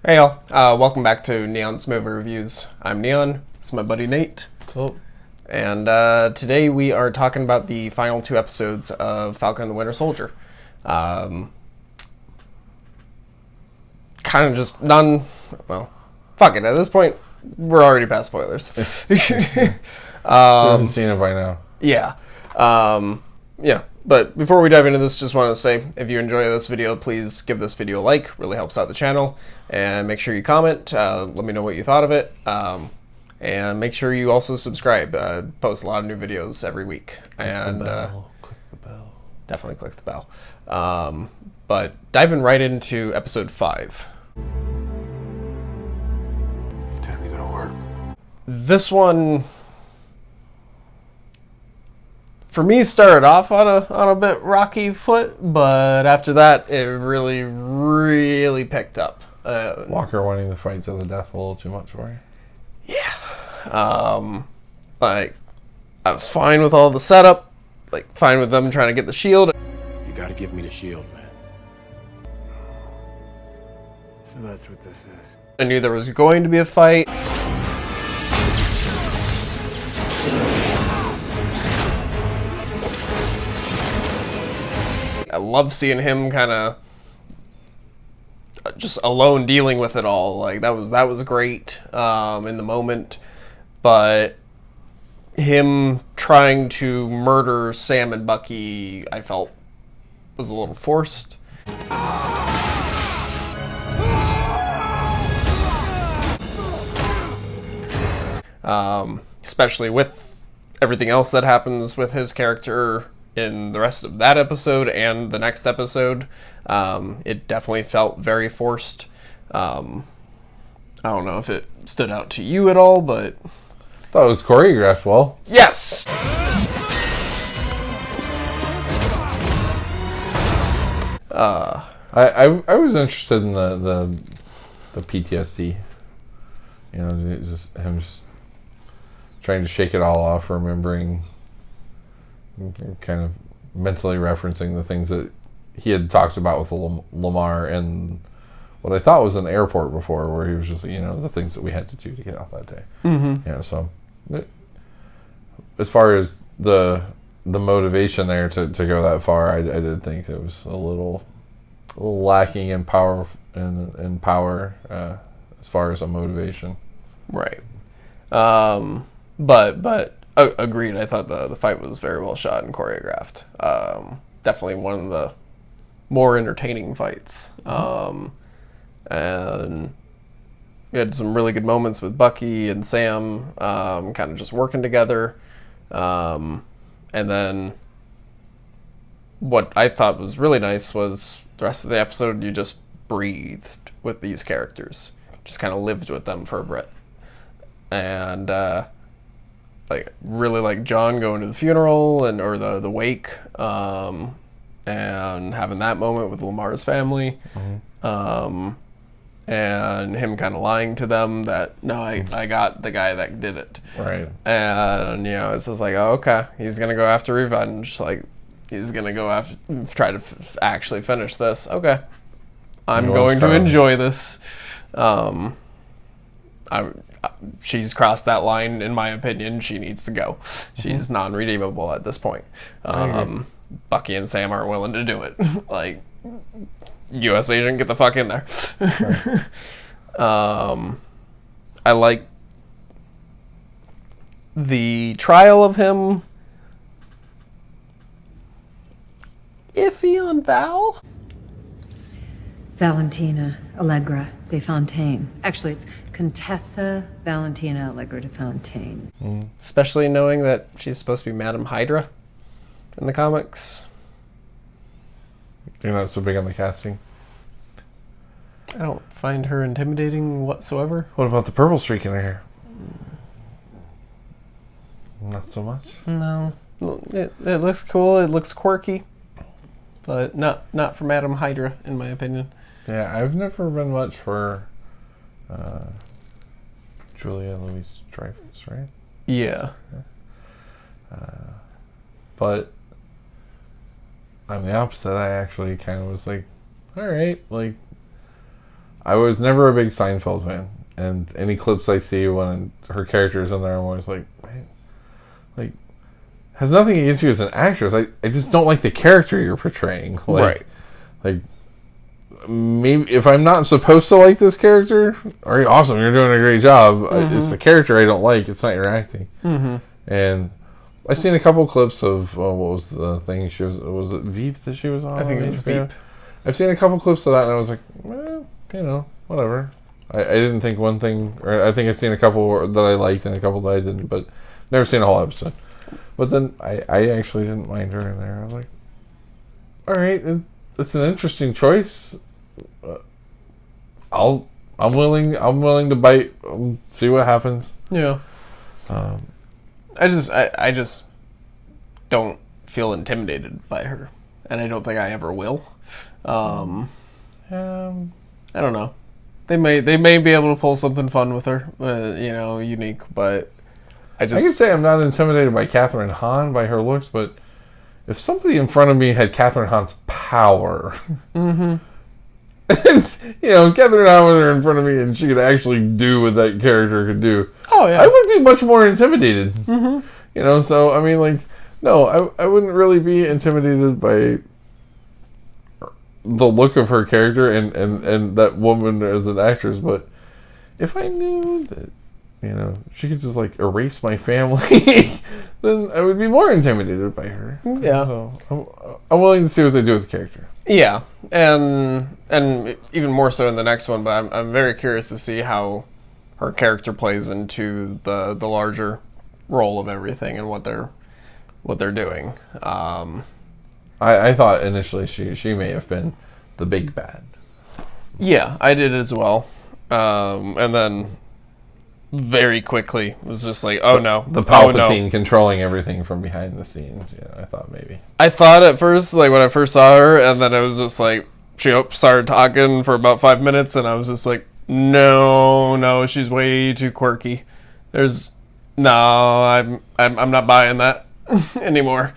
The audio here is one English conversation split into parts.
Hey y'all, welcome back to Neon's Movie Reviews. I'm Neon, this is my buddy Nate. Cool. And today we are talking about the final two episodes of Falcon and the Winter Soldier. Kind of just well, fuck it, at this point, we're already past spoilers. Haven't seen it by now. Yeah. But before we dive into this, just want to say, if you enjoy this video, please give this video a like. Really helps out the channel. And make sure you comment. Let me know what you thought of it. And make sure you also subscribe. Post a lot of new videos every week. And Click the bell. Definitely click the bell. But diving right into episode 5. Time to go to work. This one, for me, started off on a bit rocky foot, but after that, it really picked up. Walker winning the fight to the death a little too much for you. Yeah. Like, I was fine with all the setup, like, fine with them trying to get the shield. You gotta give me the shield, man. So that's what this is. I knew there was going to be a fight. I love seeing him kind of just alone dealing with it all. Like, that was great in the moment, but him trying to murder Sam and Bucky, I felt was a little forced. Especially with everything else that happens with his character in the rest of that episode and the next episode. It definitely felt very forced. I don't know if it stood out to you at all, but Thought it was choreographed well. yes! I was interested in the PTSD. You know, just him just trying to shake it all off, remembering, kind of mentally referencing the things that he had talked about with Lamar and what I thought was an airport before, where he was just, the things that we had to do to get out that day. Mm-hmm. Yeah, so as far as the motivation there to go that far, I did think it was a little lacking in power as far as a motivation. Right. But agreed. I thought the fight was very well shot and choreographed. Definitely one of the more entertaining fights. And we had some really good moments with Bucky and Sam, kind of just working together. And then what I thought was really nice was the rest of the episode, you just breathed with these characters. Just kind of lived with them for a bit. And really like John going to the funeral or the wake, and having that moment with Lamar's family, and him kind of lying to them that no, I got the guy that did it, Right. and it's just like, oh, okay, he's gonna go after revenge, like he's gonna go after try to actually finish this. Okay, I'm going to enjoy this. She's crossed that line, in my opinion. She needs to go. She's non-redeemable at this point. Bucky and Sam aren't willing to do it. Like, U.S. agent, get the fuck in there. I like the trial of him. Iffy on Val. Valentina Allegra de Fontaine. Actually, it's Contessa Valentina Allegra de Fontaine. Especially knowing that she's supposed to be Madame Hydra in the comics. You're not so big on the casting. I don't find her intimidating whatsoever. What about the purple streak in her hair? Not so much. No. It looks cool. It looks quirky. But not for Madame Hydra, in my opinion. Yeah, I've never been much for Julia Louis-Dreyfus, right? Yeah. But I'm the opposite. I actually kind of was like, all right, like, I was never a big Seinfeld fan, and any clips I see when her character is in there, I'm always like, man, like, has nothing against you as an actress. I just don't like the character you're portraying. Like, like, maybe if I'm not supposed to like this character, all right, awesome, you're doing a great job. It's the character I don't like. It's not your acting. And I've seen a couple clips of what was the thing she was it Veep that she was on? I think it was Veep. I've seen a couple clips of that, and I was like, well, whatever. I didn't think one thing, or I think I've seen a couple that I liked and a couple that I didn't, but never seen a whole episode. But then I actually didn't mind her in there. I was like, all right, it's an interesting choice. I'm willing to bite. See what happens. Yeah. I just don't feel intimidated by her, and I don't think I ever will. I don't know. They may be able to pull something fun with her, unique. But I can say I'm not intimidated by Catherine Hahn by her looks, but if somebody in front of me had Catherine Hahn's power, Catherine Hahn was in front of me and she could actually do what that character could do. Oh yeah, I would be much more intimidated. So I mean, like, no, I wouldn't really be intimidated by the look of her character and that woman as an actress, but if I knew that she could just like erase my family, then I would be more intimidated by her. Yeah. So I'm willing to see what they do with the character. Yeah, and even more so in the next one, but I'm very curious to see how her character plays into the larger role of everything and what they're doing. I thought initially she may have been the big bad. Yeah, I did as well. And then very quickly was just like, oh no. The Palpatine controlling everything from behind the scenes. Yeah, I thought maybe. I thought at first, like when I first saw her, and then it was just like, she started talking for about 5 minutes, and I was just like, no, she's way too quirky. I'm not buying that anymore.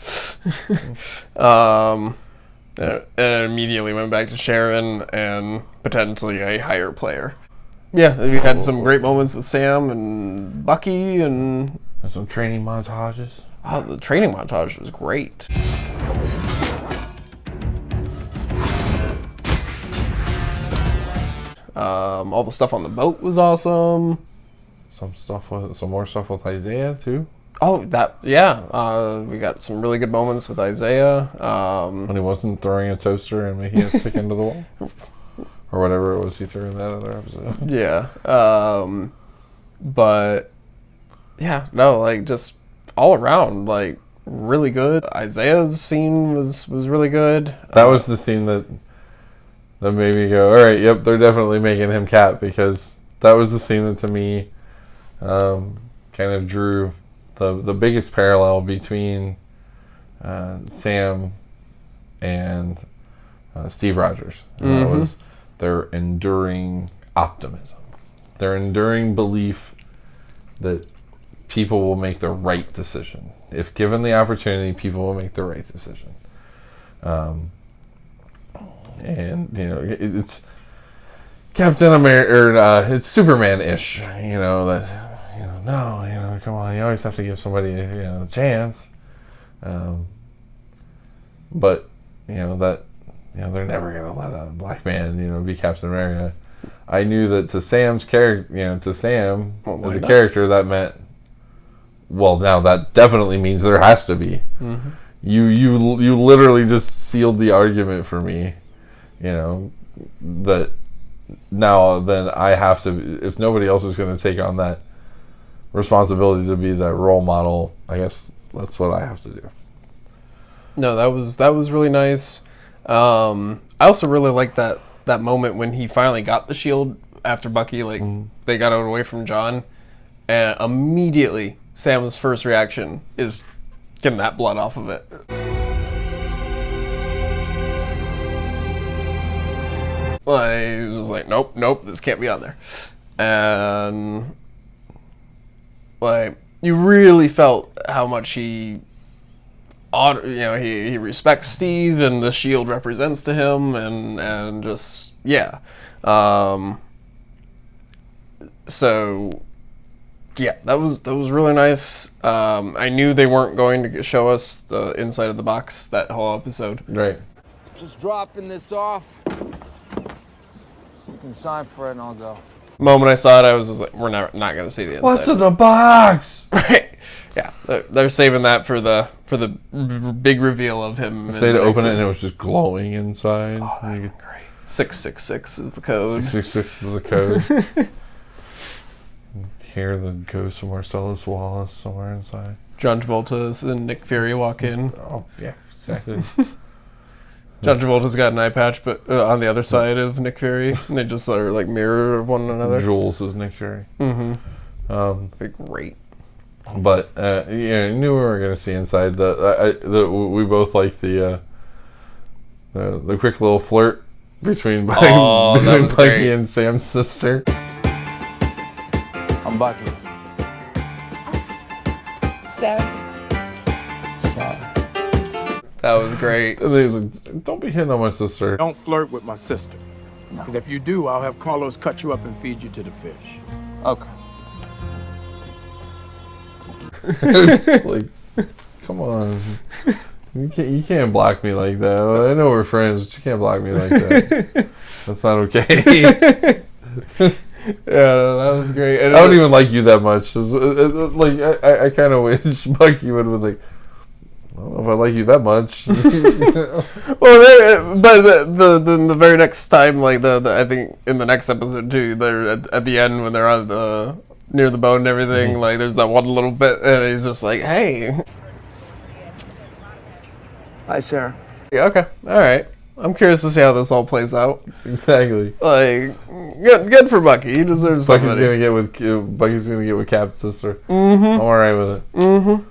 And immediately went back to Sharon and potentially a higher player. Yeah, we had some great moments with Sam and Bucky and some training montages. Oh, the training montage was great. All the stuff on the boat was awesome. Some more stuff with Isaiah too. Oh, we got some really good moments with Isaiah. When he wasn't throwing a toaster and making it stick into the wall. Or whatever it was he threw in that other episode. Yeah. But, yeah, no, like, just all around, like, really good. Isaiah's scene was really good. That was the scene that made me go, all right, yep, they're definitely making him Cap, because that was the scene that, to me, kind of drew the biggest parallel between Sam and Steve Rogers. And that was their enduring optimism, their enduring belief that people will make the right decision. If given the opportunity, people will make the right decision. And it's Captain America, or it's Superman-ish. Come on, you always have to give somebody a chance. But they're never gonna let a black man be Captain America. I knew that to Sam's character, as a character, that meant, well, now that definitely means there has to be. Mm-hmm. You literally just sealed the argument for me. That now then I have to, if nobody else is going to take on that responsibility to be that role model, I guess that's what I have to do. No, that was really nice. I also really liked that moment when he finally got the shield after Bucky, they got it away from John, and immediately Sam's first reaction is getting that blood off of it. Like, he was just like, nope, this can't be on there. And like, you really felt how much he respects Steve and the shield represents to him, and just, yeah. And So, yeah, that was really nice. I knew they weren't going to show us the inside of the box that whole episode. Right. Just dropping this off. You can sign for it and I'll go. Moment I saw it, I was just like, we're not going to see the inside. What's in the box? Right. Yeah, they're saving that for the big reveal of him. If they'd open it and it was just glowing inside. Oh, that'd be great. 666 is the code. 666 is the code. Hear the ghost of Marcellus Wallace somewhere inside. John Travolta and Nick Fury walk in. Oh, yeah, exactly. John Travolta's got an eye patch, but on the other side of Nick Fury, and they just are like mirror of one another. Jules is Nick Fury. Mm-hmm. Be great. But I knew we were going to see inside. We both like the quick little flirt between Bucky and Sam's sister. I'm Bucky. Sarah. That was great. And he was like, don't be hitting on my sister. Don't flirt with my sister. Because if you do, I'll have Carlos cut you up and feed you to the fish. Okay. Like, come on. You can't block me like that. I know we're friends, but you can't block me like that. That's not okay. Yeah, that was great. And I don't even like you that much. Like I kind of wish Bucky would have been like, I don't know if I like you that much. Well, but the very next time, like I think in the next episode too, they're at the end when they're on the near the boat and everything. Mm-hmm. Like there's that one little bit, and he's just like, "Hey." Hi, Sarah. Yeah, okay, all right. I'm curious to see how this all plays out. Exactly. Like, good for Bucky. He deserves somebody. Bucky's gonna get with Cap's sister. Mm-hmm. I'm alright with it. Mm-hmm.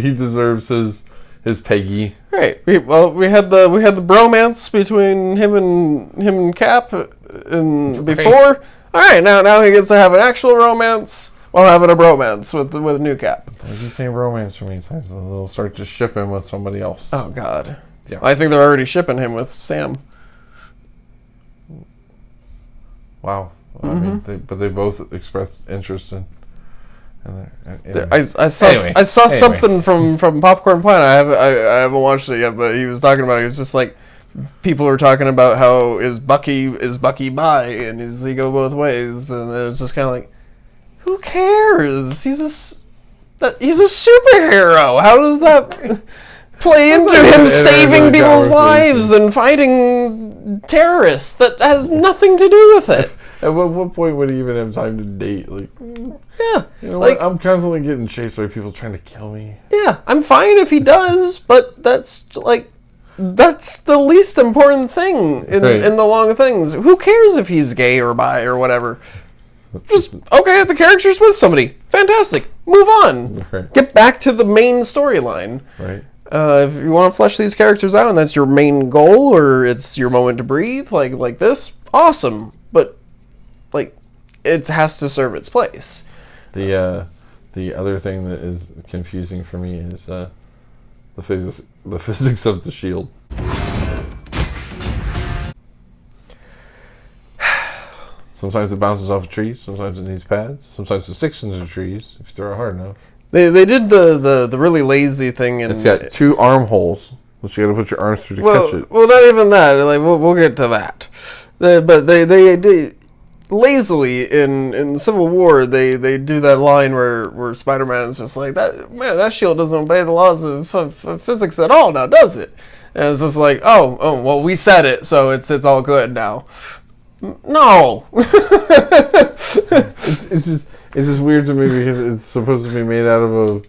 he deserves his Peggy. Right. We had the bromance between him and Cap and before. Right. All right. Now he gets to have an actual romance while having a bromance with a new Cap. If you say romance for me, times they'll start to ship him with somebody else. Oh God. Yeah. I think they're already shipping him with Sam. Wow. Mm-hmm. I mean, they both expressed interest in. Anyway. I saw something from Popcorn Planet. I haven't watched it yet, but he was talking about it. He was just like, people are talking about how is Bucky bi and does he go both ways, and it was just kind of like, who cares? He's a superhero. How does that play into him saving people's lives and fighting terrorists? That has nothing to do with it. At what point would he even have time to date? Like, yeah, you know what? I'm constantly getting chased by people trying to kill me. Yeah, I'm fine if he does, but that's the least important thing in the long things. Who cares if he's gay or bi or whatever? Just, okay, if the character's with somebody, fantastic. Move on. Right. Get back to the main storyline. Right. If you want to flesh these characters out and that's your main goal or it's your moment to breathe, like this, awesome. But, like, it has to serve its place. The other thing that is confusing for me is the physics of the shield. Sometimes it bounces off of trees. Sometimes it needs pads. Sometimes it sticks into trees if you throw it hard enough. They did the really lazy thing. It's got 2 armholes, which you got to put your arms through to catch it. Well, not even that. Like we'll get to that. But they lazily in Civil War they do that line where Spider-Man is just like that shield doesn't obey the laws of physics at all now, does it? And it's just like oh well, we said it, so it's all good now. No. It's just weird to me because it's supposed to be made out of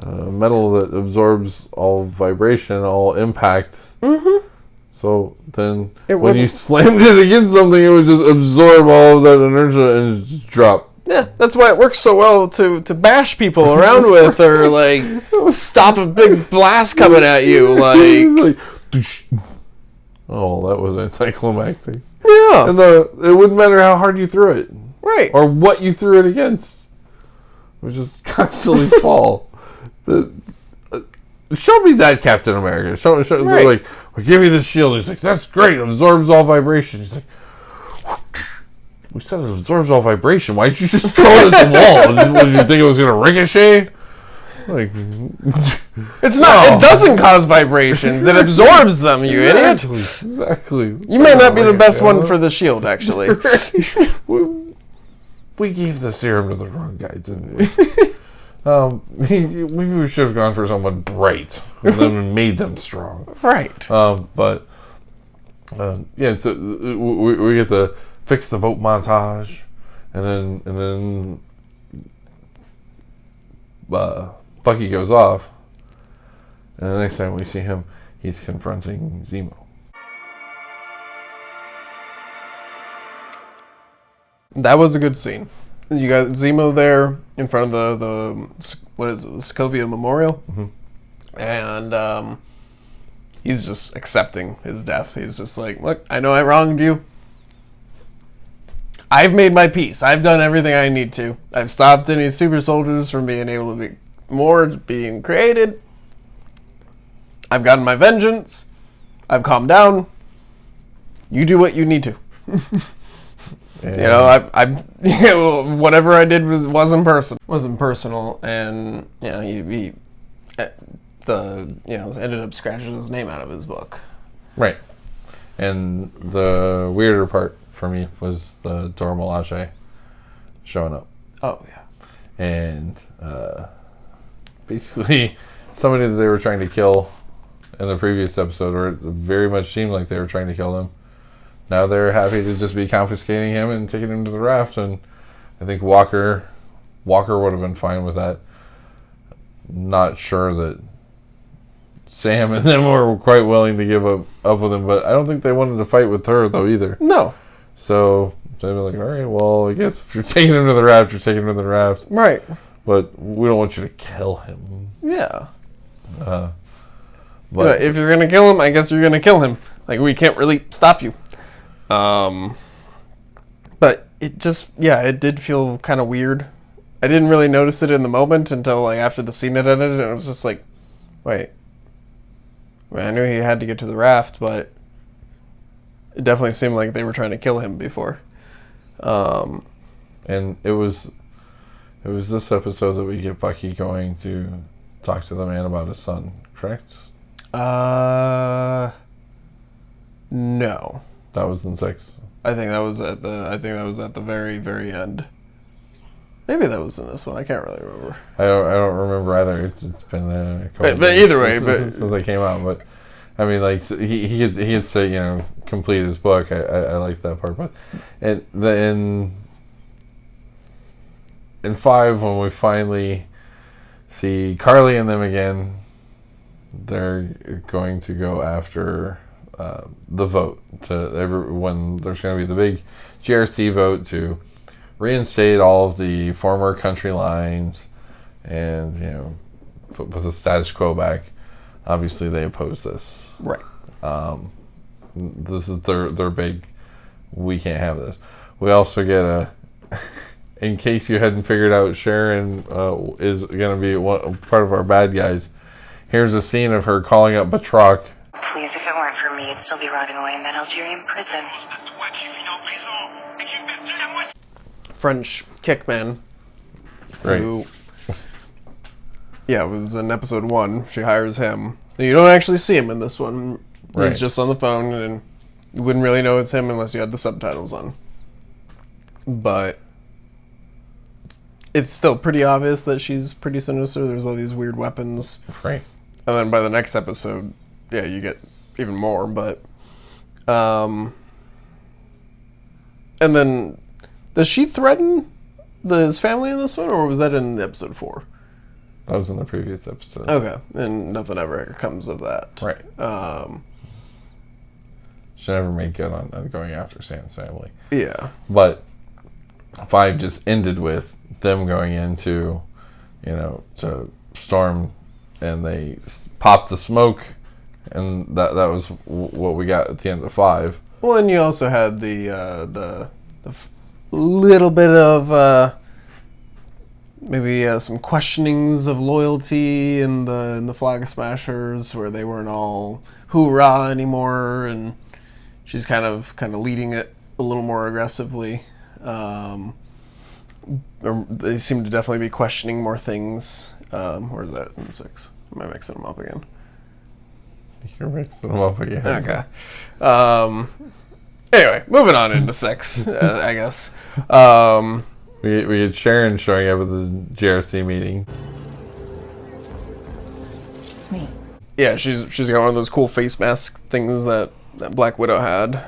a metal that absorbs all vibration, all impacts. Mm-hmm. So then when you slammed it against something, it would just absorb all of that inertia and just drop. Yeah, that's why it works so well to bash people around with or like stop a big blast coming at you. Like oh, that was anticlimactic. Yeah. And it wouldn't matter how hard you threw it. Right. Or what you threw it against. It would just constantly fall. Show me that Captain America. Show right. Like, well, give me this shield. He's like, that's great. It absorbs all vibration. He's like, We said it absorbs all vibration. Why did you just throw it at the wall? Did you think it was going to ricochet? Like, it's not. It doesn't cause vibrations. It absorbs them. You idiot. Exactly. You may not be the best one for the shield, actually. We gave the serum to the wrong guy, didn't we? Maybe we should have gone for someone bright and then made them strong. Right. But yeah. So we get the fix the boat montage, and then Bucky goes off, and the next time we see him, he's confronting Zemo. That was a good scene. You got Zemo there in front of the what is it, the Sokovia Memorial, and he's just accepting his death. He's just like, look, I know I wronged you. I've made my peace. I've done everything I need to. I've stopped any super soldiers from being able to be being created. I've gotten my vengeance. I've calmed down. You do what you need to. You know, I whatever I did wasn't personal, and you know, he ended up scratching his name out of his book. Right, and the weirder part for me was the Dora Milaje showing up. Oh yeah, and basically somebody that they were trying to kill in the previous episode, or it very much seemed like they were trying to kill him. Now they're happy to just be confiscating him and taking him to the raft, and I think Walker would have been fine with that. Not sure that Sam and them were quite willing to give up with him, but I don't think they wanted to fight with her though either. No. So they were like, all right, well, I guess if you're taking him to the raft, you're taking him to the raft. Right. But we don't want you to kill him. Yeah. But if you're gonna kill him, I guess you're gonna kill him. Like, we can't really stop you. But it just, it did feel kind of weird. I didn't really notice it in the moment until like after the scene had ended, and it was just like, wait. I mean, I knew he had to get to the raft, but it definitely seemed like they were trying to kill him before. And it was this episode that we get Bucky going to talk to the man about his son, correct? No. That was in 6. I think that was at the very, very end. Maybe that was in this one. I can't really remember. I don't remember either. It's been a couple but either way, since they came out. But I mean, like, so he gets to complete his book. I like that part. But in 5, when we finally see Carly and them again, they're going to go after the vote when there's going to be the big GRC vote to reinstate all of the former country lines and put the status quo back. Obviously, they oppose this. Right. This is their big. We can't have this. We also get in case you hadn't figured out, Sharon is going to be part of our bad guys. Here's a scene of her calling up Batroc. Please, if it weren't for me, I'd still be rotting away in that Algerian prison. French kickman. Right. Who, it was in episode 1. She hires him. You don't actually see him in this one. Right. He's just on the phone, and you wouldn't really know it's him unless you had the subtitles on. But it's still pretty obvious that she's pretty sinister. There's all these weird weapons. Right. And then by the next episode, you get even more. But, and then, does she threaten his family in this one, or was that in episode 4? That was in the previous episode. Okay, and nothing ever comes of that. Right. She never made good on going after Sam's family. Yeah. But 5 just ended with them going into, to storm, and they popped the smoke, and that was what we got at the end of 5. Well, and you also had the little bit of maybe some questionings of loyalty in the Flag Smashers, where they weren't all hoorah anymore, and she's kind of leading it a little more aggressively. They seem to definitely be questioning more things. Where is that? It's in 6. Am I mixing them up again? You're mixing them up again. Okay. Anyway, moving on into 6, I guess. We had Sharon showing up at the GRC meeting. It's me. Yeah, she's got one of those cool face mask things that Black Widow had.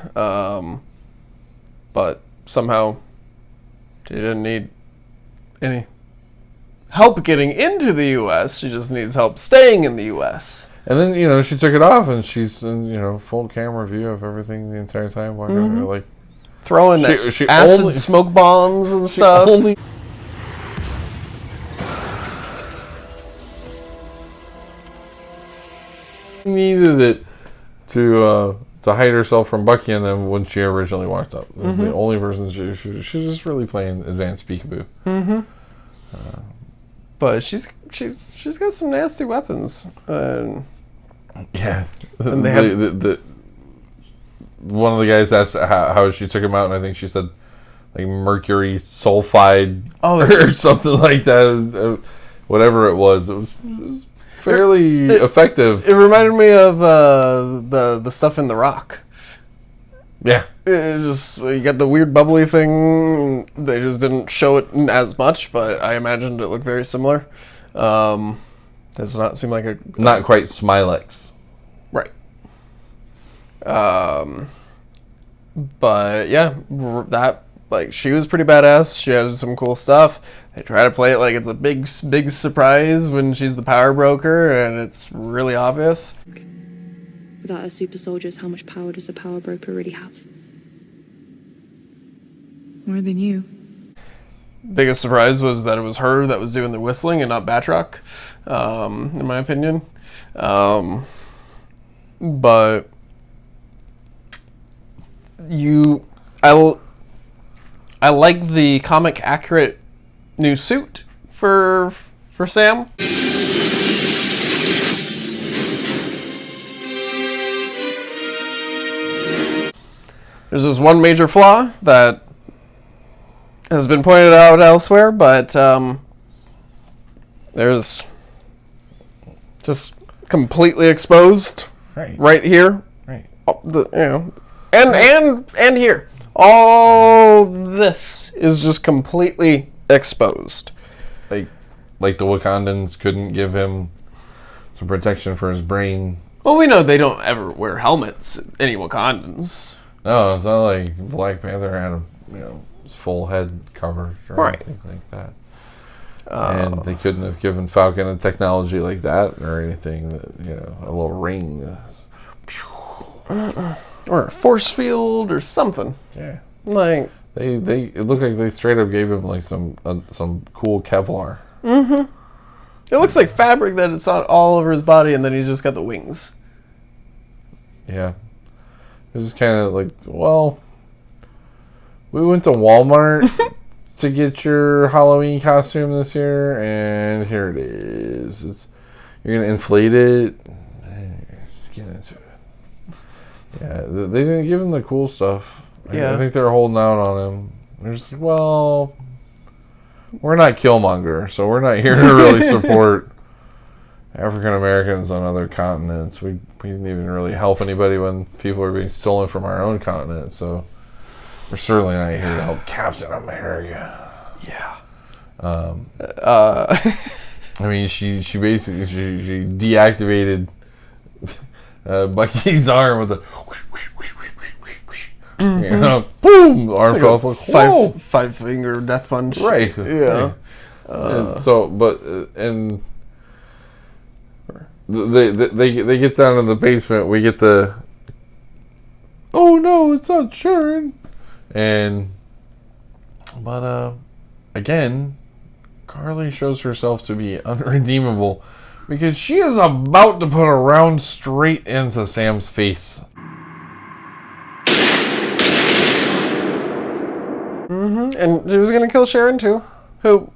But somehow she didn't need any help getting into the U.S. She just needs help staying in the U.S. And then, she took it off and she's in, full camera view of everything the entire time. Like Throwing she acid only- smoke bombs and she stuff. only needed it to hide herself from Bucky and them when she originally walked up. This is the only person she's just really playing advanced peekaboo. But she's got some nasty weapons. Yeah, And they have one of the guys asked how she took him out, and I think she said like mercury sulfide or something like that. Whatever it was fairly effective. It reminded me of the stuff in The Rock. Yeah. It just, you got the weird bubbly thing. They just didn't show it as much, but I imagined it looked very similar. Does not seem like a... Not quite Smilex. Right. But yeah, that, like, she was pretty badass. She had some cool stuff. They try to play it like it's a big surprise when she's the power broker, and it's really obvious. Without our super soldiers, how much power does a power broker really have? More than you. Biggest surprise was that it was her that was doing the whistling and not Batroc, in my opinion. But I like the comic accurate new suit for Sam. There's this one major flaw that has been pointed out elsewhere, but there's just completely exposed right here. Right. And here. All this is just completely exposed. Like the Wakandans couldn't give him some protection for his brain. Well, we know they don't ever wear helmets, any Wakandans. No, it's not like Black Panther had a his full head covered or anything like that. And they couldn't have given Falcon a technology like that or anything that a little ring. Or a force field or something. Yeah. Like They it looked like they straight up gave him like some cool Kevlar. It looks like fabric that it's on all over his body, and then he's just got the wings. Yeah. It was just kind of like, well, we went to Walmart to get your Halloween costume this year, and here it is. You're gonna inflate it. Get into it. Yeah, they didn't give him the cool stuff. Yeah. I think they're holding out on him. They're just like, well, we're not Killmonger, so we're not here to really support African Americans on other continents. We didn't even really help anybody when people were being stolen from our own continent, so we're certainly not here to help Captain America. Yeah. I mean, she basically she deactivated Bucky's arm with a boom, arm It's fell like off. a five finger death punch. Right. Yeah. And so, but they get down in the basement. We get the, oh no, it's not Sharon, but again, Kari shows herself to be unredeemable because she is about to put a round straight into Sam's face. And she was going to kill Sharon too. Who,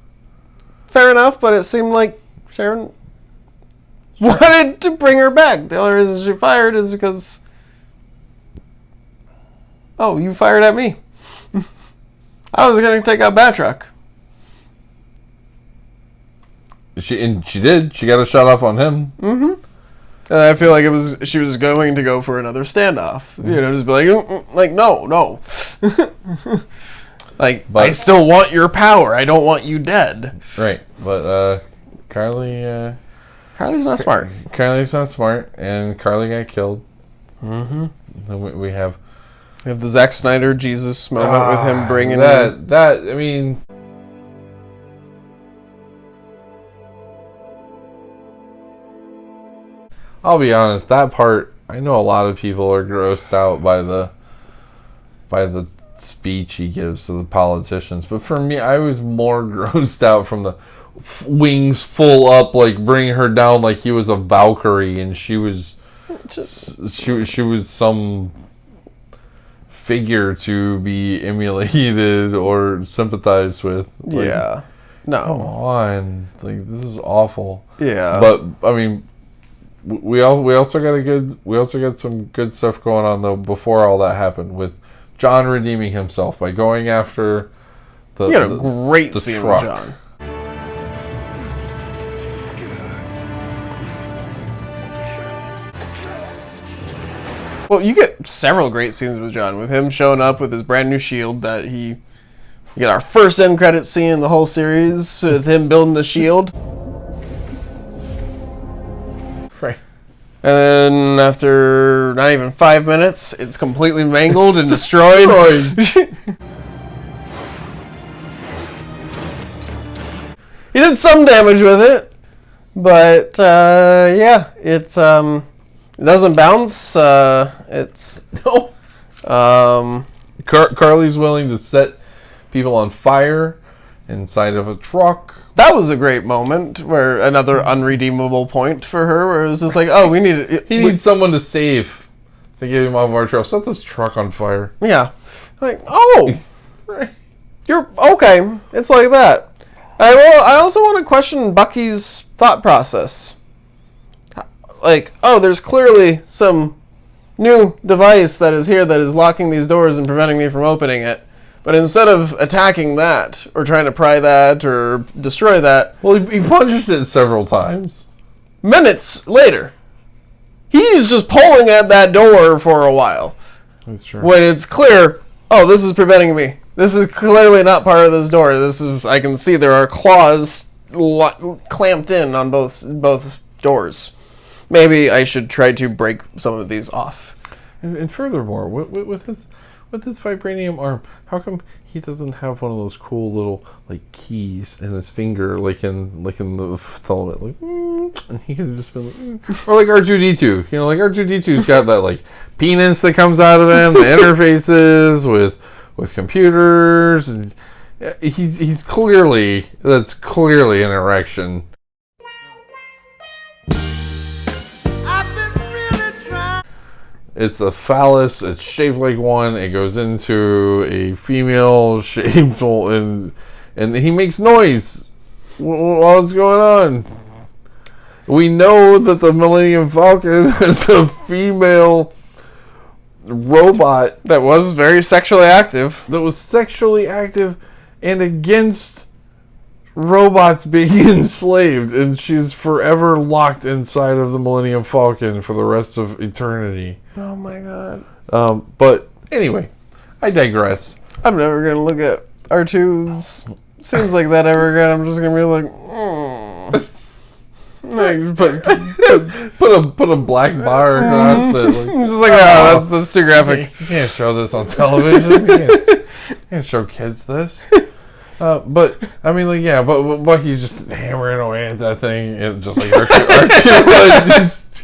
fair enough, but it seemed like Sharon wanted to bring her back. The only reason she fired is because, oh, you fired at me. I was going to take out Batroc. She did. She got a shot off on him. Mm-hmm. And I feel like she was going to go for another standoff. You know, just be like, no. Like, but, I still want your power. I don't want you dead. Right. But Carly's not smart. Carly's not smart, and Kari got killed. Mm-hmm. Then we have the Zack Snyder Jesus moment with him bringing that. I mean, I'll be honest. That part, I know a lot of people are grossed out by the speech he gives to the politicians, but for me, I was more grossed out from the wings full up, like bringing her down like he was a Valkyrie, and she was she was some figure to be emulated or sympathized with. Like, yeah, no, come on, like this is awful. Yeah, but I mean, we also got some good stuff going on though before all that happened, with John redeeming himself by going after the. You had a great scene truck. with John. Well, you get several great scenes with John, with him showing up with his brand new shield that you get our first end credit scene in the whole series with him building the shield. Right. And then after not even 5 minutes, it's completely mangled and destroyed. He did some damage with it, but yeah, it's it doesn't bounce. It's no. Carly's willing to set people on fire inside of a truck. That was a great moment, where another unredeemable point for her, where it was just like, oh, we need someone to save, to get him off our trail. Set this truck on fire. Yeah, like, oh, you're okay. It's like that. I also want to question Bucky's thought process. Like, oh, there's clearly some new device that is here that is locking these doors and preventing me from opening it. But instead of attacking that, or trying to pry that, or destroy that... Well, he punched it several times. Minutes later, he's just pulling at that door for a while. That's true. When it's clear, oh, this is preventing me. This is clearly not part of this door. I can see there are claws clamped in on both doors. Maybe I should try to break some of these off. And furthermore, with his vibranium arm, how come he doesn't have one of those cool little like keys in his finger, like in the filament, like, and he could have just been like, or like R2D2, you know, like R2D2's got that like penis that comes out of him, the interfaces with computers, and he's clearly, that's clearly an erection. It's a phallus. It's shaped like one. It goes into a female shaped, and he makes noise while it's going on. We know that the Millennium Falcon is a female robot that was very sexually active. That was sexually active and against robots being enslaved, and she's forever locked inside of the Millennium Falcon for the rest of eternity. Oh my god. But anyway, I digress. I'm never gonna look at R2's scenes like that ever again. I'm just gonna be like, like put a black bar across it. Like, just like, oh, that's too graphic. You can't show this on television. You can't show kids this. But I mean, like, yeah, but Bucky's just hammering away at that thing, and just like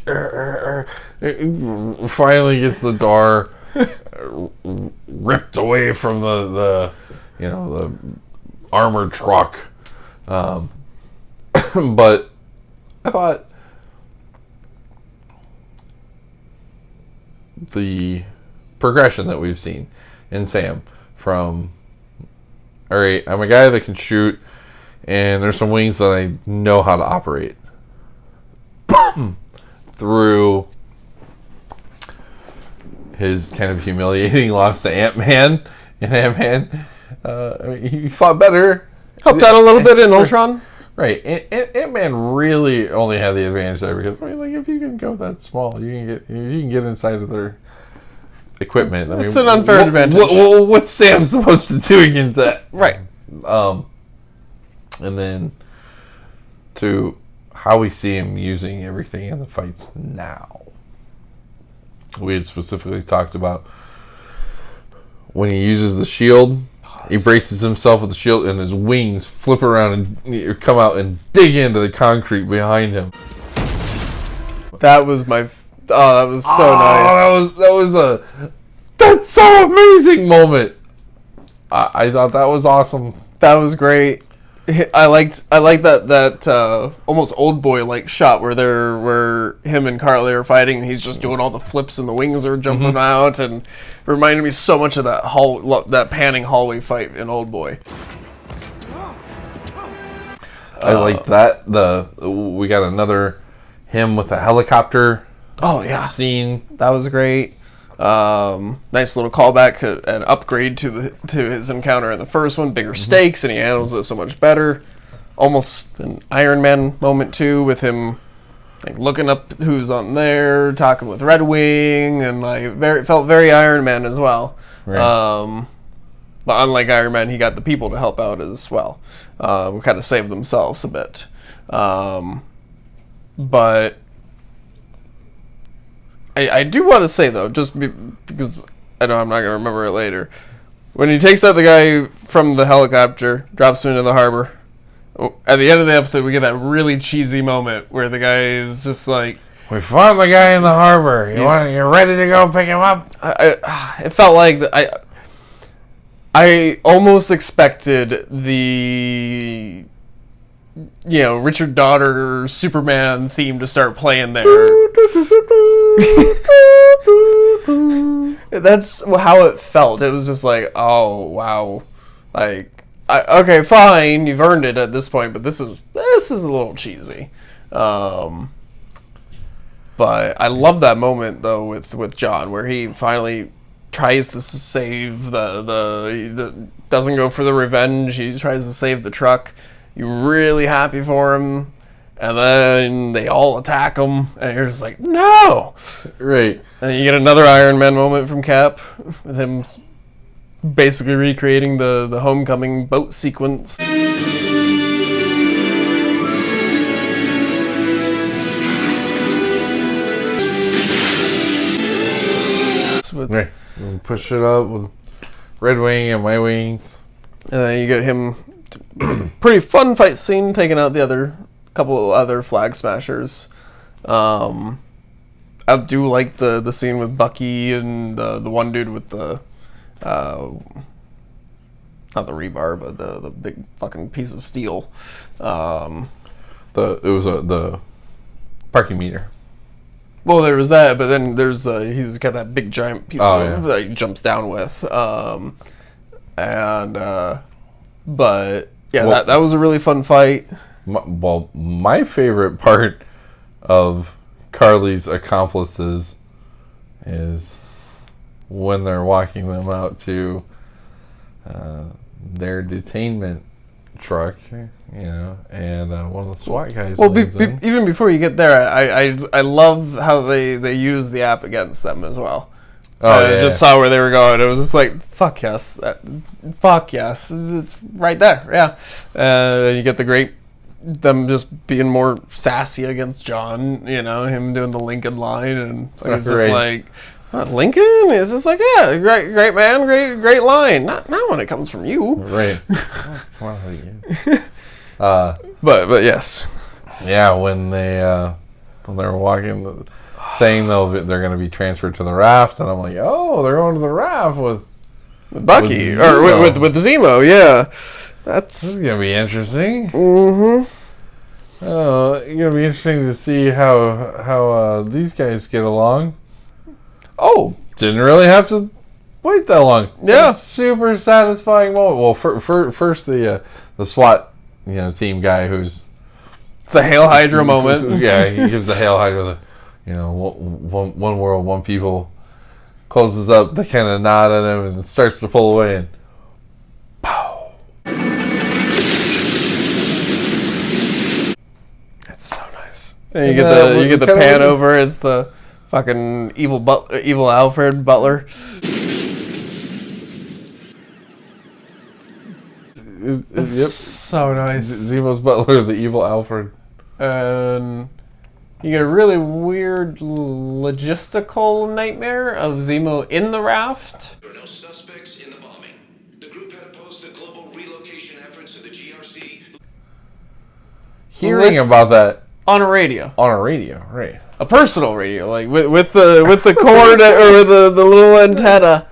R2 finally gets the door ripped away from the armored truck. But I thought the progression that we've seen in Sam from, all right, I'm a guy that can shoot, and there's some wings that I know how to operate, through his kind of humiliating loss to Ant-Man, and Ant-Man he fought better. Helped out a little bit in Ultron. Right, Ant-Man really only had the advantage there because if you can go that small, you can get inside of their equipment. It's an unfair advantage. What's Sam supposed to do against that? Right. And then to how we see him using everything in the fights now. We had specifically talked about when he uses the shield. He braces himself with the shield, and his wings flip around and come out and dig into the concrete behind him. That was that was so nice. That's so amazing moment. I thought that was awesome. That was great. I liked that almost old boy like shot where him and Carly are fighting, and he's just doing all the flips and the wings are jumping out, and it reminded me so much of that panning hallway fight in Old Boy. I like that. We got another him with a helicopter. Oh yeah, scene that was great. Nice little callback, an upgrade to his encounter in the first one. Bigger stakes, and he handles it so much better. Almost an Iron Man moment too, with him like looking up who's on there, talking with Red Wing, and felt very Iron Man as well. Right. But unlike Iron Man, he got the people to help out as well. Kind of saved themselves a bit. But I do want to say, though, because I know I'm not going to remember it later, when he takes out the guy from the helicopter, drops him into the harbor, at the end of the episode, we get that really cheesy moment where the guy is just like, "We found the guy in the harbor. You're ready to go pick him up?" It felt like I almost expected the Richard Donner Superman theme to start playing there. That's how it felt. It was just like, oh wow, okay, fine, you've earned it at this point, but this is a little cheesy. But I love that moment though with John, where he finally tries to save the doesn't go for the revenge. He tries to save the truck. You're really happy for him, and then they all attack him, and you're just like, no! Right. And you get another Iron Man moment from Cap, with him basically recreating the homecoming boat sequence. Right. We'll push it up with Red Wing and my wings. And then you get him with a pretty fun fight scene, taking out the couple of other flag smashers. I do like the scene with Bucky and the one dude with the not the rebar, but the big fucking piece of steel. It was the parking meter. Well, there was that, but then there's he's got that big giant piece that he jumps down with. But yeah, that was a really fun fight. My favorite part of Carly's accomplices is when they're walking them out to their detainment truck, and one of the SWAT guys. Well, even before you get there, I love how they use the app against them as well. I just saw where they were going. It was just like, fuck yes, it's right there, yeah. You get them just being more sassy against John, him doing the Lincoln line, and it's just like, Lincoln? It's just like, yeah, great man, great line. Not when it comes from you. Right. But yes. Yeah, when they're walking, saying they're going to be transferred to the raft, and I'm like, oh, they're going to the raft with Bucky or with the Zemo, yeah. This is going to be interesting. Mm-hmm. Oh, it's going to be interesting to see how these guys get along. Oh, didn't really have to wait that long. Yeah, super satisfying moment. Well, first the SWAT team guy who's it's a Hail Hydra moment. Yeah, he gives the Hail Hydra one world, one people. Closes up, they kind of nod at him and starts to pull away, and And you get the pan over. It's the fucking evil Alfred Butler. It's so nice. Zemo's butler, the evil Alfred. And you get a really weird logistical nightmare of Zemo in the raft. There are no suspects in the bombing. The group had opposed the global relocation efforts of the GRC. Hearing about that on a radio, right? A personal radio, like with the cord or with the little antenna.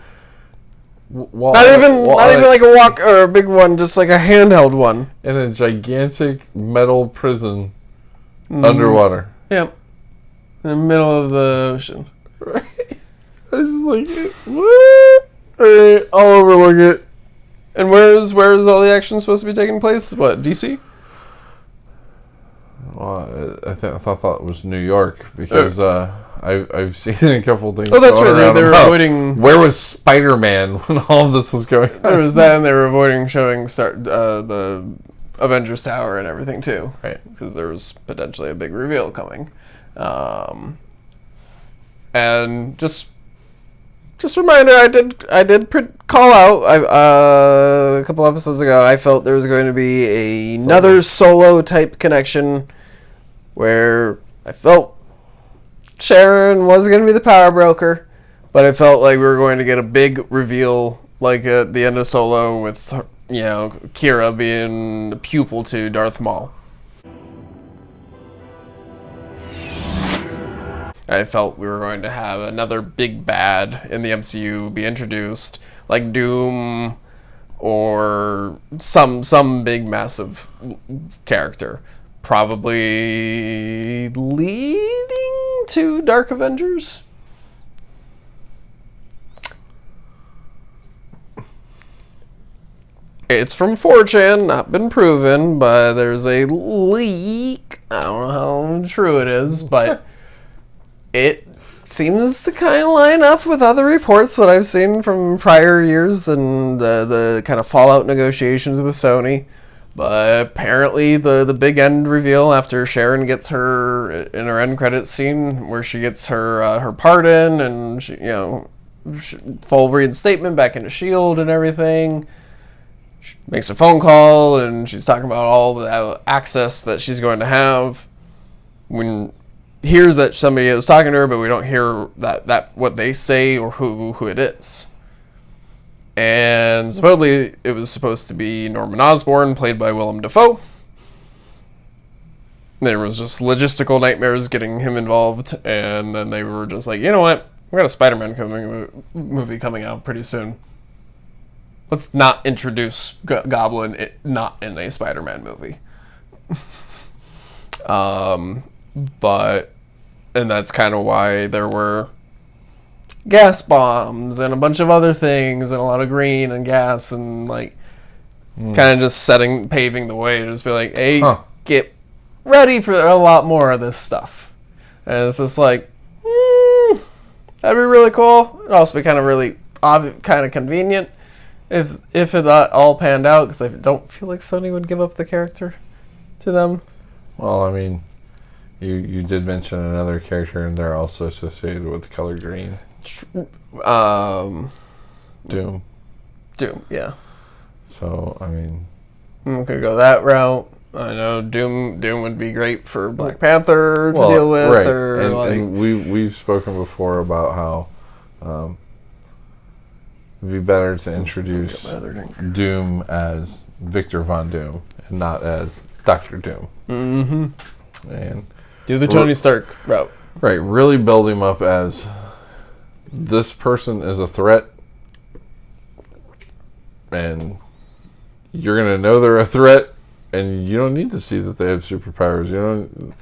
Not even like a walk or a big one, just like a handheld one. In a gigantic metal prison underwater. Yep. In the middle of the ocean. Right. I was like, what? Alright, I'll overlook it. And where's all the action supposed to be taking place? What, DC? Well, I thought it was New York because I've seen a couple things. Oh, that's right. They were avoiding. Where was Spider-Man when all of this was going on? There was that, and they were avoiding showing the Avengers Tower and everything too, right? Because there was potentially a big reveal coming. And just a reminder, I did call out a couple episodes ago. I felt there was going to be another solo type connection where I felt Sharon was going to be the power broker, but I felt like we were going to get a big reveal, like at the end of Solo, with Kira being the pupil to Darth Maul. I felt we were going to have another big bad in the MCU be introduced, like Doom or some big massive character, probably leading to Dark Avengers. It's from 4chan, not been proven, but there's a leak. I don't know how true it is, but it seems to kind of line up with other reports that I've seen from prior years and the kind of fallout negotiations with Sony. But apparently the big end reveal after Sharon gets her in her end credits scene where she gets her pardon and she, full reinstatement back into S.H.I.E.L.D. and everything. She makes a phone call and she's talking about all the access that she's going to have. When hears that somebody is talking to her, but we don't hear that what they say or who it is. And supposedly it was supposed to be Norman Osborn, played by Willem Dafoe. There was just logistical nightmares getting him involved, and then they were just like, you know what? We got a Spider-Man movie coming out pretty soon. Let's not introduce Goblin not in a Spider-Man movie. And that's kind of why there were gas bombs and a bunch of other things and a lot of green and gas and kind of just paving the way to just be like, hey, get ready for a lot more of this stuff. And it's just like, that'd be really cool. It'd also be kind of really kind of convenient if it all panned out, because I don't feel like Sony would give up the character to them. Well, I mean, you did mention another character, and they're also associated with the color green. Doom, yeah. So, I mean, I'm gonna go that route. I know Doom would be great for Black Panther to deal with, right. or and we've spoken before about how it'd be better to introduce Doom as Victor Von Doom and not as Dr. Doom. Mm-hmm. And do the Tony Stark route. Right, really build him up as this person is a threat, and you're gonna know they're a threat, and you don't need to see that they have superpowers.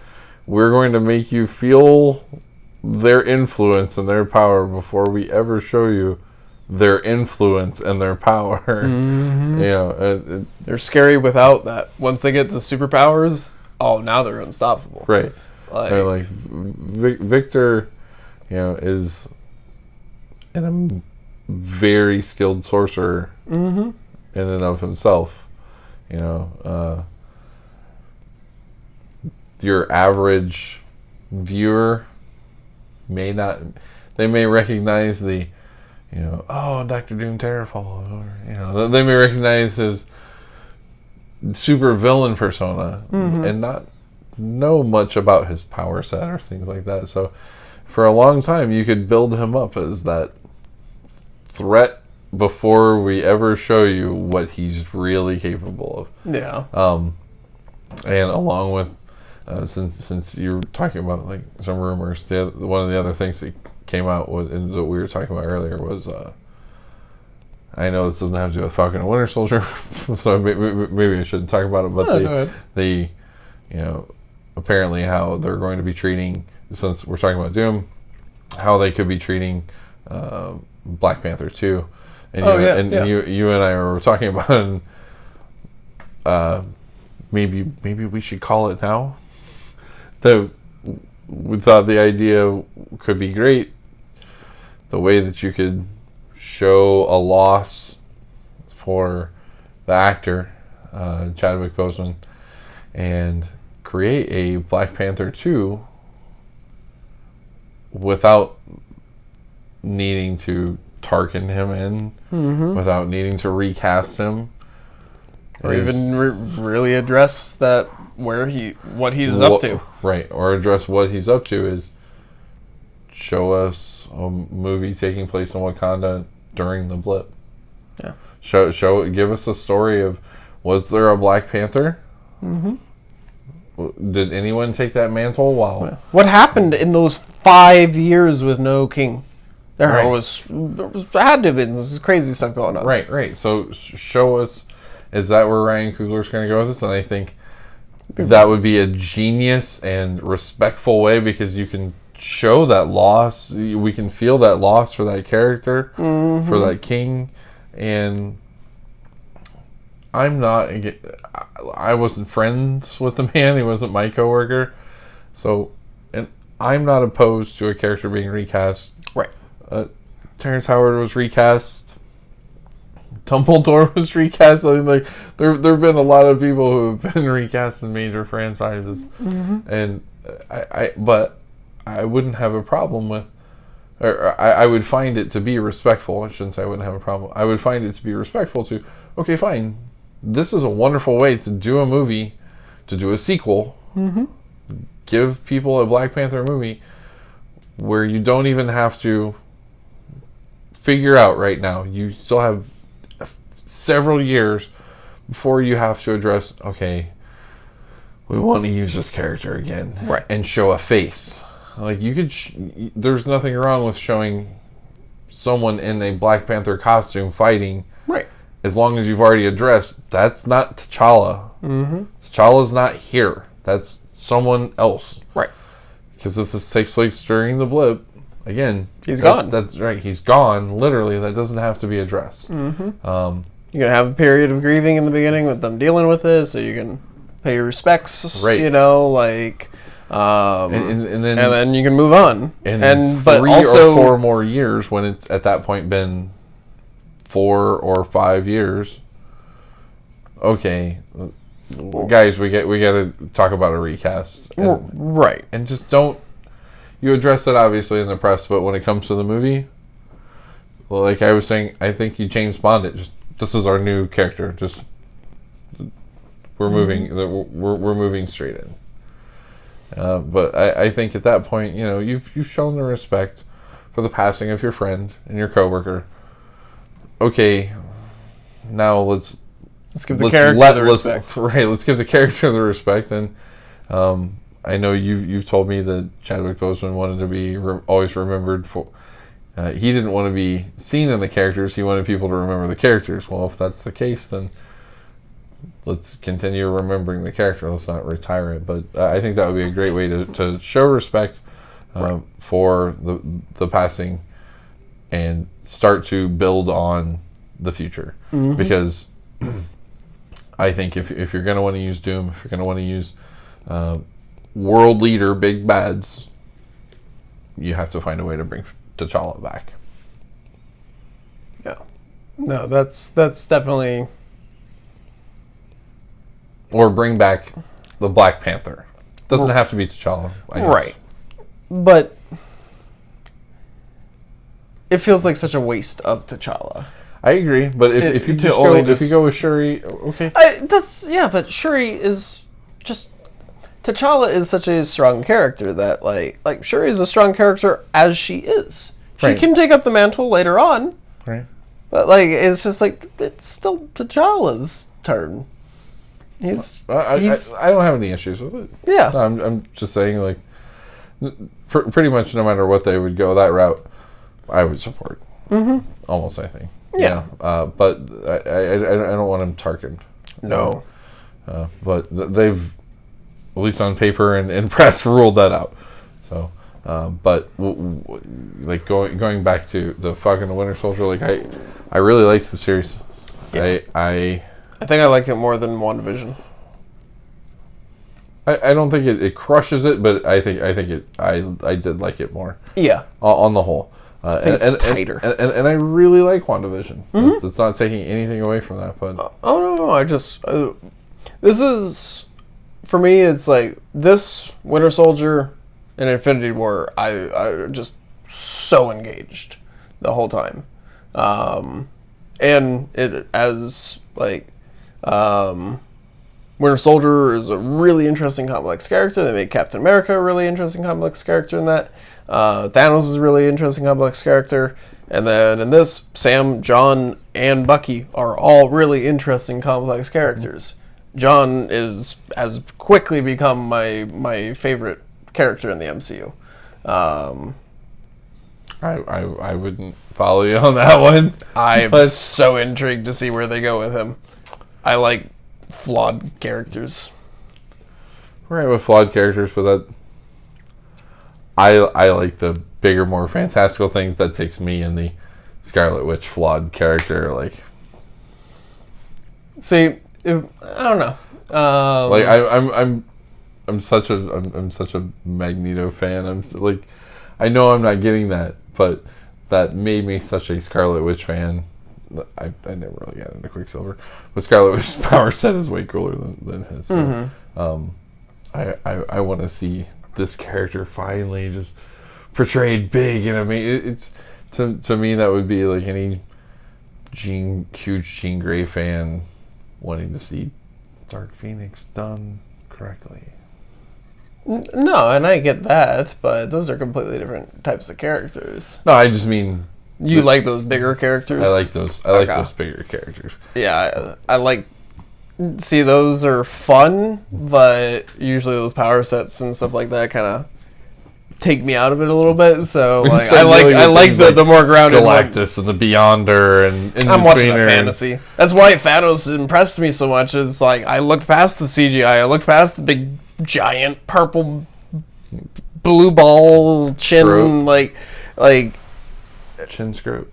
We're going to make you feel their influence and their power before we ever show you their influence and their power. Mm-hmm. They're scary without that. Once they get to superpowers, now they're unstoppable. Right. Victor, is a very skilled sorcerer in and of himself. Your average viewer may not, they may recognize the, oh, Dr. Doom Terrafall, or, they may recognize his super villain persona and not know much about his power set or things like that. So for a long time, you could build him up as that threat before we ever show you what he's really capable of. Yeah. And along with, since you're talking about like some rumors, one of the other things that came out and that we were talking about earlier was, I know this doesn't have to do with Falcon and Winter Soldier, so maybe I shouldn't talk about it. But the apparently how they're going to be treating, since we're talking about Doom, how they could be treating Black Panther 2. And you and I were talking about it, and maybe we should call it now. We thought the idea could be great. The way that you could show a loss for the actor, Chadwick Boseman, and create a Black Panther 2 without needing to Tarkin him in, without needing to recast him, or even really address that what he's up to, right? Or address what he's up to is show us a movie taking place in Wakanda during the blip. Yeah, give us a story of, was there a Black Panther? Did anyone take that mantle? Wow. What happened in those 5 years with no king? There had to have been this crazy stuff going on. Right. So show us, is that where Ryan Coogler's going to go with this? And I think that would be a genius and respectful way, because you can show that loss. We can feel that loss for that character, for that king. And I wasn't friends with the man. He wasn't my coworker. So, and I'm not opposed to a character being recast. Right. Terrence Howard was recast. Dumbledore was recast. I mean, like there have been a lot of people who have been recast in major franchises, and but I wouldn't have a problem with, or I would find it to be respectful. I shouldn't say I wouldn't have a problem. I would find it to be respectful to, okay, fine. This is a wonderful way to do a movie, to do a sequel. Give people a Black Panther movie where you don't even have to figure out right now. You still have several years before you have to address, okay, we want to use this character again. Right. And show a face. Like, you could there's nothing wrong with showing someone in a Black Panther costume fighting. Right. As long as you've already addressed, that's not T'Challa. T'Challa's not here. That's someone else. Right. Because if this takes place during the blip, again, he's gone. That's right. He's gone. Literally, that doesn't have to be addressed. You're gonna have a period of grieving in the beginning with them dealing with this, so you can pay your respects. Right. And then you can move on. But 3 or 4 more years, when it's at that point been 4 or 5 years. Okay, guys, we got to talk about a recast. Right. And just don't. You address it obviously in the press, but when it comes to the movie, well, like I was saying, I think you James Bond it. Just, this is our new character. Just we're moving straight in. But I think at that point, you've shown the respect for the passing of your friend and your coworker. Okay, now let's give the character the respect. Right, let's give the character the respect. And I know you've told me that Chadwick Boseman wanted to be always remembered for. He didn't want to be seen in the characters. He wanted people to remember the characters. Well, if that's the case, then let's continue remembering the character. Let's not retire it. But I think that would be a great way to show respect for the passing and start to build on the future. Because I think if you're going to want to use Doom, if you're going to want to use world leader big bads, you have to find a way to bring T'Challa back. Yeah. No, that's definitely... Or bring back the Black Panther. Doesn't have to be T'Challa. Right. but it feels like such a waste of T'Challa. I agree, but if you go with Shuri, okay. But Shuri is just... T'Challa is such a strong character that, like Shuri is a strong character as she is. She can take up the mantle later on. Right. But, like, it's just, like, it's still T'Challa's turn. I don't have any issues with it. Yeah. No, I'm just saying, like, pretty much no matter what they would go that route, I would support. Mm-hmm. Almost, I think. Yeah. But I don't want him Tarkin. No. But they've, at least on paper and press, ruled that out. So, but like going back to the Falcon and Winter Soldier, like I really liked the series. Yeah. I think I like it more than WandaVision. I don't think it crushes it, but I did like it more. Yeah. On the whole. It's tighter. And I really like WandaVision. Mm-hmm. It's not taking anything away from that, but no, I just this is, for me, it's like this Winter Soldier and Infinity War, I just so engaged the whole time. And it as like Winter Soldier is a really interesting complex character. They made Captain America a really interesting complex character in that. Thanos is a really interesting complex character. And then in this, Sam, John, and Bucky are all really interesting complex characters. John has quickly become my favorite character in the MCU. I wouldn't follow you on that one. I'm so intrigued to see where they go with him. I like flawed characters. Right, with flawed characters, but that I like the bigger, more fantastical things. That takes me in the Scarlet Witch flawed character. Like, see, I don't know. Like I'm such a Magneto fan. I know I'm not getting that, but that made me such a Scarlet Witch fan. I never really got into Quicksilver, but Scarlet Witch's power set is way cooler than his. So, I want to see this character finally just portrayed big, and I mean it's to me that would be like any huge Jean Grey fan wanting to see Dark Phoenix done correctly. No, and I get that, but those are completely different types of characters. No, I just mean you like those bigger characters. I like those bigger characters. Yeah, I like. See, those are fun, but usually those power sets and stuff like that kind of take me out of it a little bit. So like, I like the more grounded Galactus and the Beyonder and I'm watching a fantasy. That's why Thanos impressed me so much. Is like I looked past the CGI. I looked past the big giant purple blue ball chin, Scrote. like chin scrote.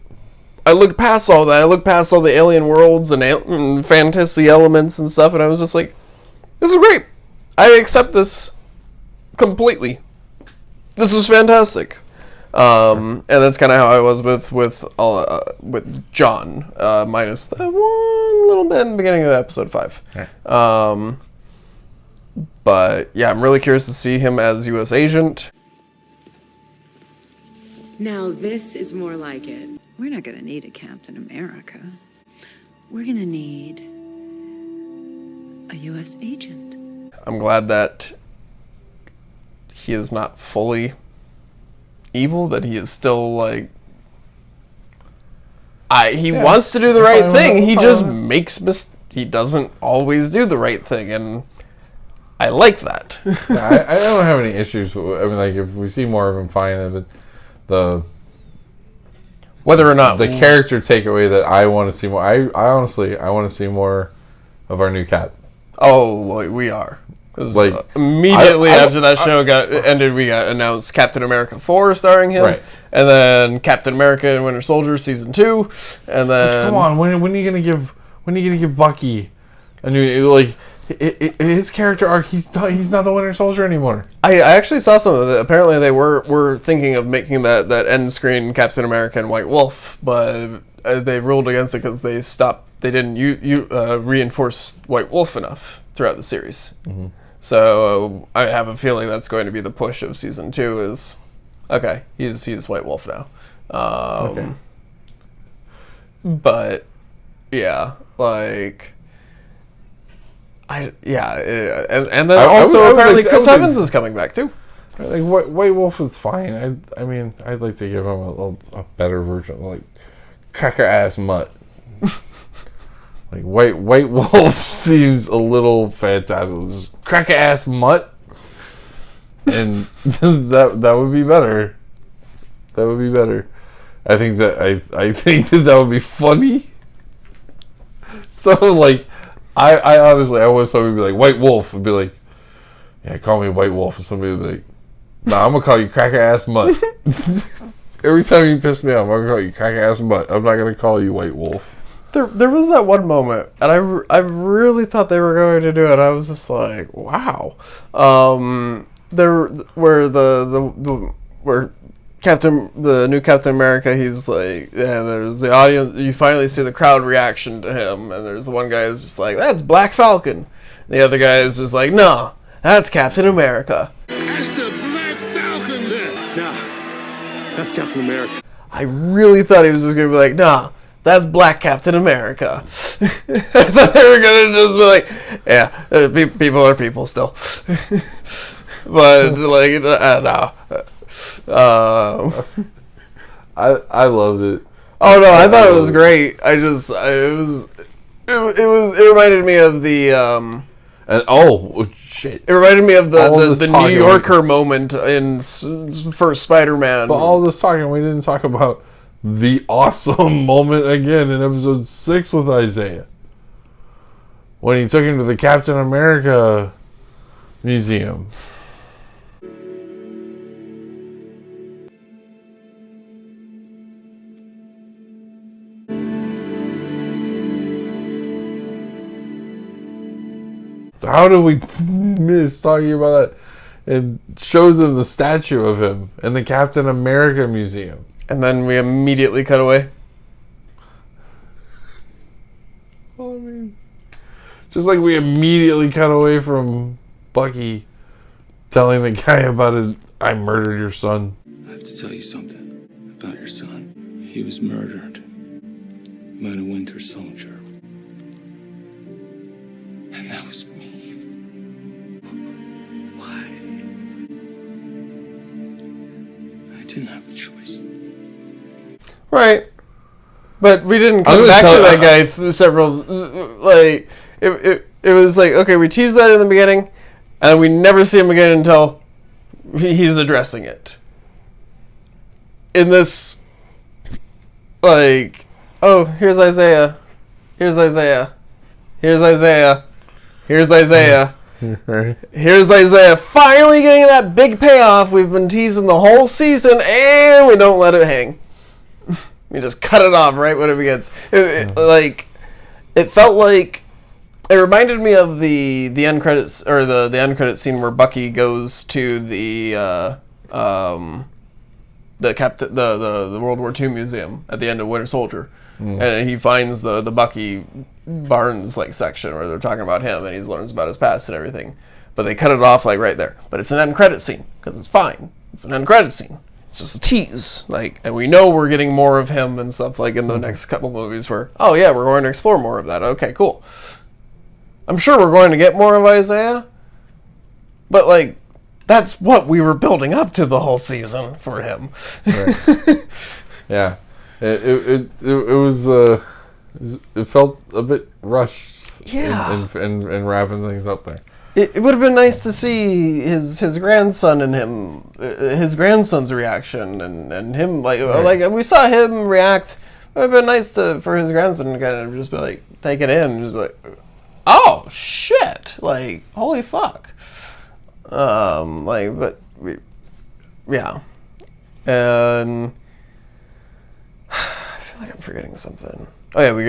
I looked past all that. I looked past all the alien worlds and fantasy elements and stuff, and I was just like, this is great. I accept this completely. This is fantastic. And that's kind of how I was with John, minus the one little bit in the beginning of episode 5. Right. But yeah, I'm really curious to see him as U.S. agent. Now this is more like it. We're not going to need a Captain America. We're going to need a U.S. agent. I'm glad that he is not fully evil, that he is still like... he wants to do the right thing. He just makes he doesn't always do the right thing, and I like that. I don't have any issues with, I mean, like, if we see more of him, fine. But whether or not the character takeaway that I want to see more, I honestly want to see more of our new Cap. Oh, we are. Like immediately after that show got ended, we got announced Captain America 4 starring him, right. And then Captain America and Winter Soldier season 2, and then come on, when are you gonna give Bucky a new his character arc? He's not the Winter Soldier anymore. I actually saw something that apparently they were thinking of making that end screen Captain America and White Wolf, but they ruled against it because they didn't reinforce White Wolf enough throughout the series. Mm-hmm. So I have a feeling that's going to be the push of season 2 is Okay, he's White Wolf now. Okay. But yeah, like and then also apparently Chris Evans is coming back too. Like White Wolf is fine. I mean, I'd like to give him a better version, like cracker ass mutt. Like White Wolf seems a little fantastical. Just cracker ass mutt, and that would be better. That would be better. I think that would be funny. So like, I honestly want somebody to be like White Wolf and be like, yeah, call me White Wolf, and somebody would be like, nah, I'm gonna call you cracker ass mutt. Every time you piss me off, I'm gonna call you cracker ass mutt. I'm not gonna call you White Wolf. There was that one moment, and I really thought they were going to do it. I was just like, wow. There where where the new Captain America, he's like, yeah, there's the audience. You finally see the crowd reaction to him, and there's the one guy who's just like, that's Black Falcon. The other guy is just like, no, that's Captain America. That's the Black Falcon there. Nah, that's Captain America. I really thought he was just gonna be like, nah, that's Black Captain America. I thought they were gonna just be like, yeah, people are people still. But like, no. I loved it. Oh no, I thought it was great. It reminded me of the shit. It reminded me of the New Yorker moment in first Spider-Man. But all this talking, we didn't talk about the awesome moment again in episode 6 with Isaiah, when he took him to the Captain America museum. So how do we miss talking about that? It shows him the statue of him in the Captain America museum. And then we immediately cut away. Well, I mean, just like we immediately cut away from Bucky telling the guy about his, I murdered your son. I have to tell you something about your son. He was murdered by a Winter Soldier. And that was me. Why? I didn't have a choice. Right. But we didn't come back to that guy through several, like, it was like, okay, we teased that in the beginning, and we never see him again until he's addressing it. In this, like, oh, here's Isaiah. Here's Isaiah. Here's Isaiah. Here's Isaiah. Here's Isaiah finally getting that big payoff we've been teasing the whole season, and we don't let it hang. We just cut it off right when it begins. It felt like, it reminded me of the end credits, or the end credit scene where Bucky goes to the World War II museum at the end of Winter Soldier, and he finds the Bucky Barnes section where they're talking about him, and he learns about his past and everything. But they cut it off right there. But it's an end credit scene because it's fine. It's an end credit scene. It's just a tease, and we know we're getting more of him and stuff in the next couple movies where, oh yeah, we're going to explore more of that. Okay, cool. I'm sure we're going to get more of Isaiah, but that's what we were building up to the whole season for him. Right. Yeah, it was it felt a bit rushed. Yeah, and wrapping things up there. It would have been nice to see his grandson and him, his grandson's reaction, and him we saw him react. It would have been nice for his grandson to kind of just be take it in, and just be oh shit, holy fuck, yeah, and I feel like I'm forgetting something. Oh yeah, we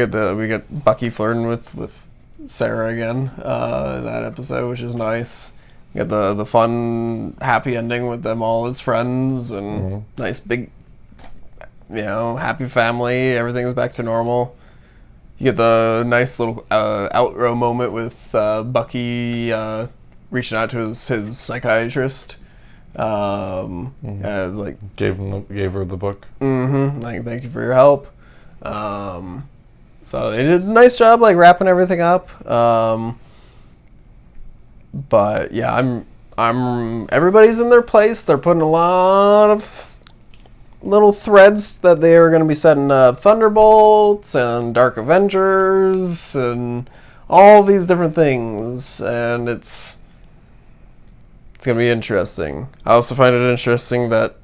get Bucky flirting with Sarah again in that episode, which is nice. You get the fun, happy ending with them all as friends, and nice big, happy family. Everything's back to normal. You get the nice little outro moment with Bucky reaching out to his psychiatrist Like gave her the book. Like, thank you for your help. So they did a nice job, like, wrapping everything up. But yeah, everybody's in their place. They're putting a lot of little threads that they are going to be setting up Thunderbolts and Dark Avengers and all these different things, and it's going to be interesting. I also find it interesting that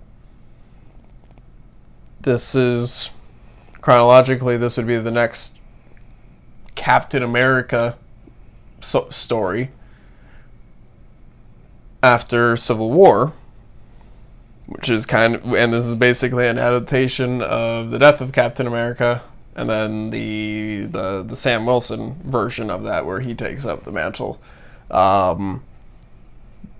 this is, chronologically, this would be the next Captain America story after Civil War, which is and this is basically an adaptation of the death of Captain America, and then the Sam Wilson version of that, where he takes up the mantle.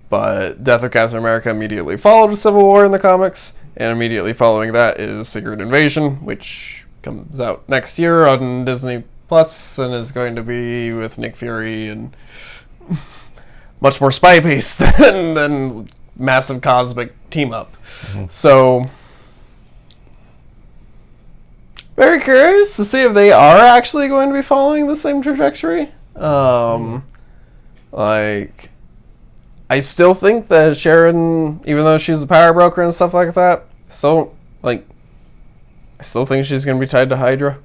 But Death of Captain America immediately followed Civil War in the comics, and immediately following that is Secret Invasion, which comes out next year on Disney Plus and is going to be with Nick Fury and much more spy-based than massive cosmic team-up. So, very curious to see if they are actually going to be following the same trajectory. Like, I still think that Sharon, even though she's a power broker and stuff like that, I still think she's going to be tied to Hydra.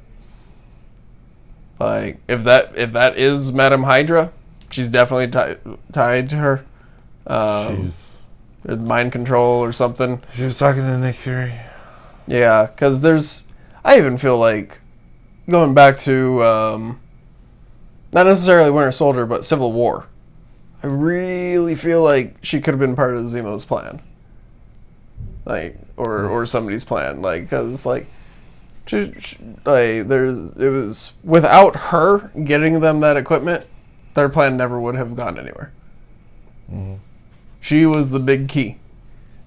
Like, if that is Madame Hydra, she's definitely tied to her. She's mind control or something. She was talking to Nick Fury. Yeah, because I even feel like, going back to, not necessarily Winter Soldier, but Civil War, I really feel like she could have been part of Zemo's plan. Like, or somebody's plan. Like, because, like, it was, without her getting them that equipment, their plan never would have gone anywhere. She was the big key.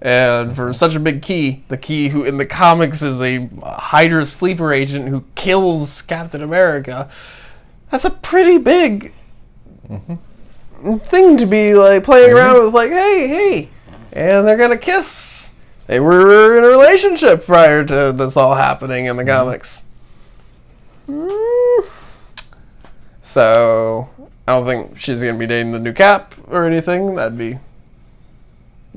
And for such a big key, the key who in the comics is a Hydra sleeper agent who kills Captain America, that's a pretty big thing to be, like, playing around with, like, hey, and they're gonna kiss. They were in a relationship prior to this all happening in the comics. So, I don't think she's gonna be dating the new Cap or anything. That'd be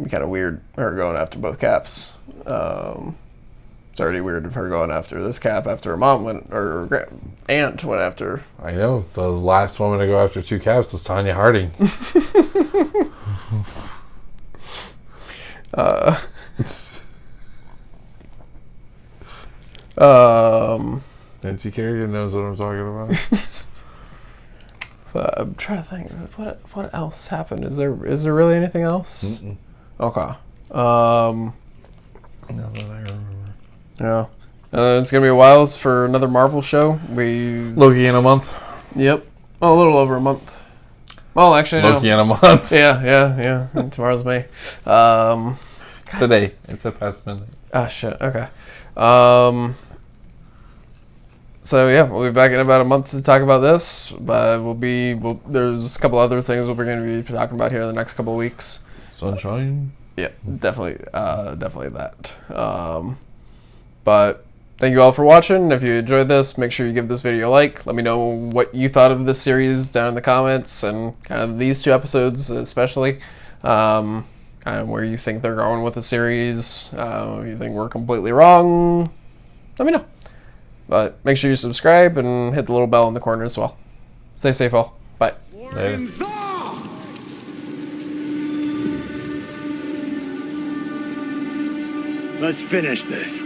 kind of weird, her going after both Caps. It's already weird of her going after this Cap after her mom went, or her aunt went after. I know. The last woman to go after two Caps was Tanya Harding. Nancy Kerrigan knows what I'm talking about. I'm trying to think. What else happened? Is there really anything else? Okay. Not that I remember. Yeah. It's gonna be a while for another Marvel show. Loki in a month. Yep. Oh, a little over a month. Well, actually, Loki in a month. Yeah. And tomorrow's May. Today. It's a past minute. Ah, shit. Okay. So yeah, we'll be back in about a month to talk about this. But there's a couple other things we're going to be talking about here in the next couple of weeks. Sunshine. Yeah, definitely that. But thank you all for watching. If you enjoyed this, make sure you give this video a like. Let me know what you thought of this series down in the comments, and kind of these two episodes especially. Kind of where you think they're going with the series. If you think we're completely wrong, let me know. But make sure you subscribe and hit the little bell in the corner as well. Stay safe, all. Bye. Later. Let's finish this.